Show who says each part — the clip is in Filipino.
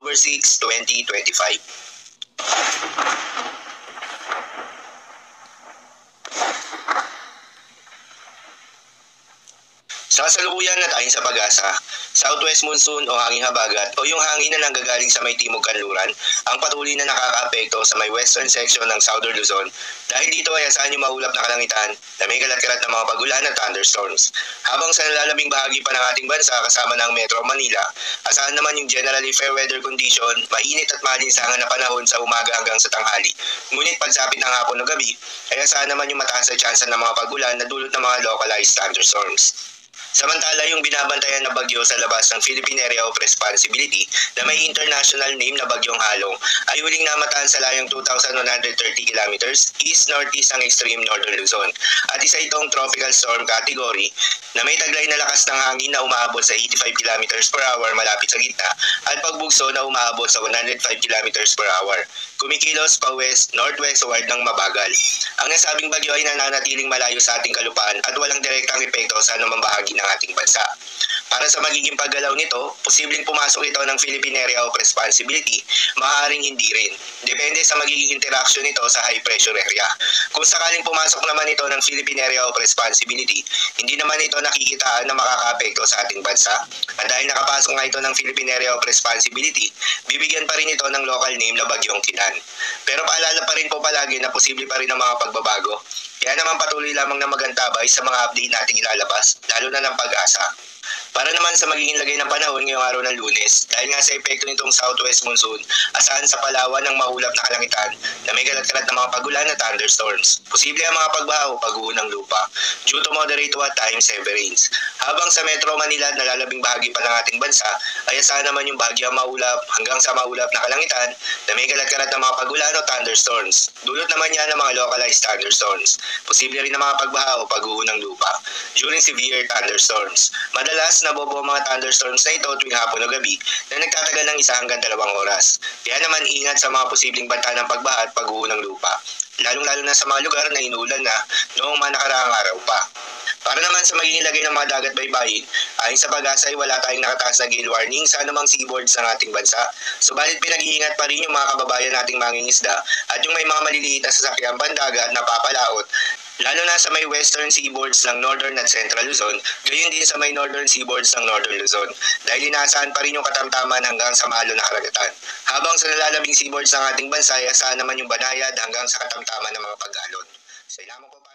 Speaker 1: October 6, 2025. Sa kasalukuyan na tayong sa pag-asa, southwest monsoon o hanging habagat o yung hangin na nanggagaling sa may timog kanluran ang patuloy na nakakaapekto sa may western section ng Southern Luzon. Dahil dito ay asahan yung maulap na kalangitan na may kalat-kalat na mga pagulan at thunderstorms. Habang sa nalalabing bahagi pa ng ating bansa kasama ng Metro Manila, asahan naman yung generally fair weather condition, mainit at malinsangan na panahon sa umaga hanggang sa tanghali. Ngunit pagsapit ng hapon o gabi, ay asahan naman yung mataas na tsansa ng mga pagulan na dulot ng mga localized thunderstorms. Samantala, yung binabantayan na bagyo sa labas ng Philippine Area of Responsibility na may international name na Bagyong Halong ay huling namataan sa layong 2,130 kilometers east-northeast ng extreme northern Luzon. At isa itong tropical storm category na may taglay na lakas ng hangin na umaabot sa 85 kilometers per hour malapit sa gitna at pagbugso na umaabot sa 105 kilometers per hour. Kumikilos pa west-northwest ward ng mabagal. Ang nasabing bagyo ay nananatiling malayo sa ating kalupaan at walang direktang epekto sa anumang bahagi ng ating bansa. Para sa magiging paggalaw nito, posibleng pumasok ito ng Philippine Area of Responsibility, maaaring hindi rin. Depende sa magiging interaction nito sa high pressure area. Kung sakaling pumasok naman ito ng Philippine Area of Responsibility, hindi naman ito nakikitaan na makakaapekto sa ating bansa. At dahil nakapasok nga ito ng Philippine Area of Responsibility, bibigyan pa rin ito ng local name na Bagyong Kidan. Pero paalala pa rin po palagi na posible pa rin ang mga pagbabago. Kaya naman patuloy lamang na magantabay sa mga update nating ilalabas, lalo na ng pag-asa. Para naman sa magiging lagay ng panahon ngayong araw ng Lunes, dahil nga sa epekto nitong southwest monsoon, asahan sa Palawan ng maulap na kalangitan na may kalat-kalat na mga pagulan at thunderstorms. Posible ang mga pagbaha o pag-uho ng lupa due to moderate to at times heavy rains. Habang sa Metro Manila at nalalabing bahagi pa ng ating bansa, ay asahan naman yung bagyang maulap hanggang sa maulap na kalangitan na may kalat-kalat na mga pagulan o thunderstorms. Dulot naman yan ng mga localized thunderstorms. Posible rin ang mga pagbaha o pag-uho ng lupa during severe thunderstorms. Madalas nabobo ang mga thunderstorms na ito tuwing hapon o gabi na nagtatagal ng 1 hanggang 2 oras. Kaya naman ingat sa mga posibleng banta ng pagbaha at pag-uho ng lupa, lalong-lalo na sa mga lugar na inuulan na noong mga nakaraang araw pa. Para naman sa magiging lagay ng mga dagat baybayin, ayon sa pag-asa ay wala tayong nakataas na gale warning sa anumang seaboards ng ating bansa. Subalit pinag-iingat pa rin yung mga kababayan nating mangingisda at yung may mga maliliit na sasakyan pandagat na papalaot, lalo na sa may western seaboards ng northern at central Luzon, gayon din sa may northern seaboards ng northern Luzon, dahil inaasahan pa rin yung katamtaman hanggang sa malo na karagatan. Habang sa nalalabing seaboards ng ating bansa, ay asahan naman yung banayad hanggang sa katamtaman ng mga pag-alon. Salamat po.